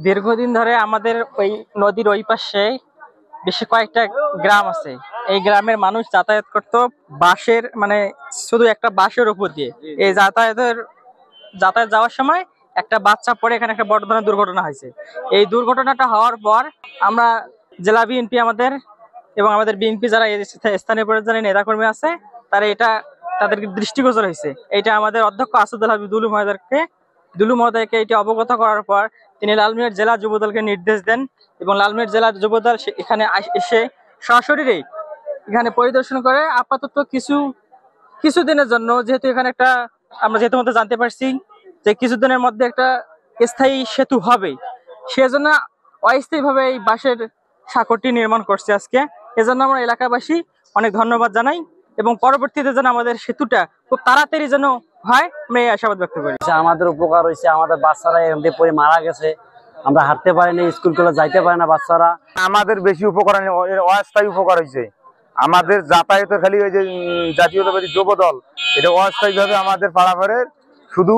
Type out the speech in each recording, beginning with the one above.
দীর্ঘদিন ধরে আমাদের ওই নদীর ওই পাশে বেশি কয়েকটা গ্রাম আছে। এই গ্রামের মানুষ যাতায়াত করতো বাঁশের, মানে শুধু একটা বাঁশের উপর দিয়ে। এই যাতায়াত যাওয়ার সময় একটা বাচ্চা পড়ে এখানে একটা বড় ধরনের দুর্ঘটনা হয়েছে। এই দুর্ঘটনাটা হওয়ার পর আমরা জেলা বিএনপি এবং আমাদের বিএনপি যারা স্থানীয় পর্যায়ে নেতাকর্মী আছে, তারা তাদেরকে দৃষ্টিগোচর হয়েছে। এটা আমাদের অধ্যক্ষ আসাদুল হাবিব দুলু মহোদয়কে এটি অবগত করার পর তিনি লালমিয়ার জেলা যুবদলকে নির্দেশ দেন এবং লালমিয়ার জেলা যুবদল এখানে এসে সশরীরে এখানে পরিদর্শন করে আপাতত কিছুদিনের জন্য, যেহেতু এখানে আমরা যেহেতু মধ্যে জানতে পারছি যে কিছুদিনের মধ্যে একটা স্থায়ী সেতু হবে, সেজন্য অস্থায়ীভাবে এই বাঁশের সাঁকোটি নির্মাণ করছে আজকে। এজন্য আমরা এলাকাবাসী অনেক ধন্যবাদ জানাই এবং পরবর্তীতে যেন আমাদের সেতুটা খুব তাড়াতাড়ি যেন হয়, আমরা এই আশাবাদ ব্যক্ত করি। আমাদের উপকার হয়েছে, আমাদের বাচ্চারা এমনি পরে মারা গেছে, আমরা হাঁটতে পারি না, স্কুল কলেজ যাইতে পারে না বাচ্চারা। আমাদের বেশি উপকার অস্থায়ী উপকার হয়েছে। আমাদের যাতায়াতের খালি ওই যে জাতীয়তাবাদী যুবদল, এটা অস্থায়ী ভাবে আমাদের পাড়াঘরের শুধু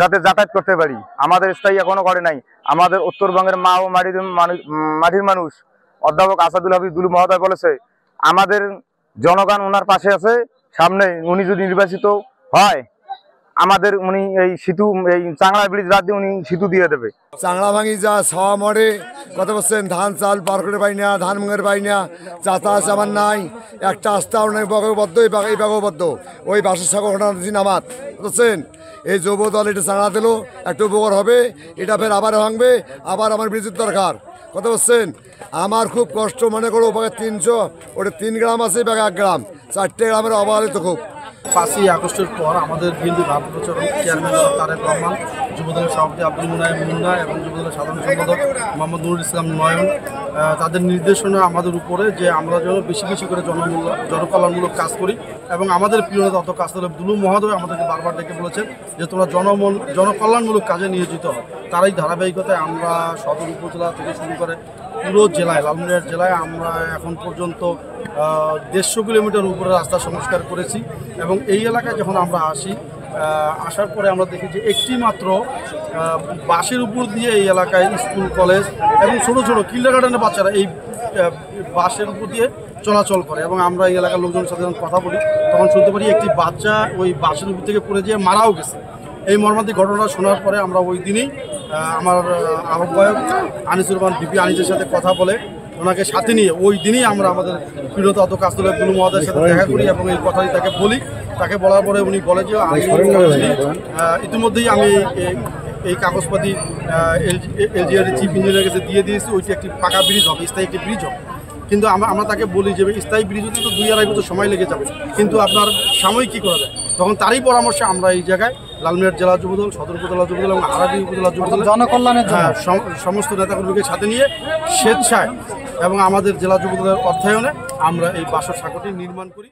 যাতে যাতায়াত করতে পারি, আমাদের স্থায়ী এখনো করে নাই। আমাদের উত্তরবঙ্গের মা ও মাটির মানুষ অধ্যাপক আসাদুল হাবিব দুলু মহোদয় বলেছে আমাদের জনগণ ওনার পাশে আছে, সামনে উনি যদি নির্বাচিত হয় আমাদের উনি এই চাংলা ব্রিজ রাত দিয়ে উনি সেতু দিয়ে দেবে। চাংলা ভাঙি যা ছাওয়া মরে কথা বলছেন, ধান চাল পার করে পাই না, ধান মুঙের পাই না, যাতায়াত আমার নাই, একটা রাস্তাও নাই, বগবদ্ধ এই বগবদ্ধ ওই বাসের সাগর দিন আমার বুঝছেন। এই যুব দল এটা চাংলা দিল, একটু উপকার হবে, এটা ফের আবার ভাঙবে, আবার আমার ব্রিজের দরকার কথা বলছেন। আমার খুব কষ্ট মনে করো, ওপাকে 300 ওটা 3 গ্রাম আছে, এবার 1 গ্রাম, 4টে গ্রামের অবহেলিত খুব। 5ই আগস্টের পর আমাদের বিএনপি ভারপ্রাপ্ত চেয়ারম্যান তারেক রহমান, যুবদলের সভাপতি আব্দুল মুনায়েম মুন্না এবং যুবদলের সাধারণ সম্পাদক মোহাম্মদ নুরুল ইসলাম নয়ন, তাদের নির্দেশনা আমাদের উপরে যে আমরা যেন বেশি বেশি করে জনকল্যাণমূলক কাজ করি এবং আমাদের প্রিয় নেতা অত কাজ করে দুলু মহোদয় আমাদেরকে বারবার ডেকে বলেছেন যে তোমরা জনকল্যাণমূলক কাজে নিয়োজিত হও। তারাই ধারাবাহিকতায় আমরা সদর উপজেলা থেকে শুরু করে পুরো জেলায়, লালমিয়ার জেলায় আমরা এখন পর্যন্ত 150 কিলোমিটার উপরে রাস্তা সংস্কার করেছি। এবং এই এলাকায় যখন আমরা আসার পরে আমরা দেখি যে একটি মাত্র বাসের উপর দিয়ে এই এলাকায় স্কুল কলেজ এবং ছোটো ছোটো কিন্ডারগার্টেনের বাচ্চারা এই বাসের উপর দিয়ে চলাচল করে। এবং আমরা এই এলাকার লোকজনের সাথে যখন কথা বলি তখন শুনতে পারি একটি বাচ্চা ওই বাসের উপর থেকে পড়ে যেয়ে মারাও গেছে। এই মর্মান্তিক ঘটনাটা শোনার পরে আমরা ওই দিনই আমার আহ্বায়ক আনিসুর রহমান বিপি আনিসের সাথে কথা বলে ওনাকে সাথে নিয়ে ওই দিনই আমরা আমাদের প্রিয়তা অত কাজতলা দুলু মহোদয়ের সাথে দেখা করি এবং এই কথাটি তাকে বলি। তাকে বলার পরে উনি বলে যে ইতিমধ্যেই আমি এই কাগজপাতি এলজিআর চিফ ইঞ্জিনিয়ারের কাছে দিয়ে দিয়েছি, ওইটি একটি পাকা ব্রিজ হবে, স্থায়ী একটি ব্রিজ হবে। কিন্তু আমরা তাকে বলি যে স্থায়ী ব্রিজ হতে তো 2-2.5 বছর সময় লেগে যাবে, কিন্তু আপনার সাময়িক কী করা যায়। তখন তারই পরামর্শে আমরা এই জায়গায় লালমিয়ার জেলা যুবদল, সদর উপজেলা যুবদল এবং আরাদি উপজেলা যুবদল জনকল্যাণের সমস্ত নেতাকর্মীকে সাথে নিয়ে স্বেচ্ছায় এবং আমাদের জেলা যুবদলের অর্থায়নে আমরা এই বাসর সাঁকোটি নির্মাণ করি।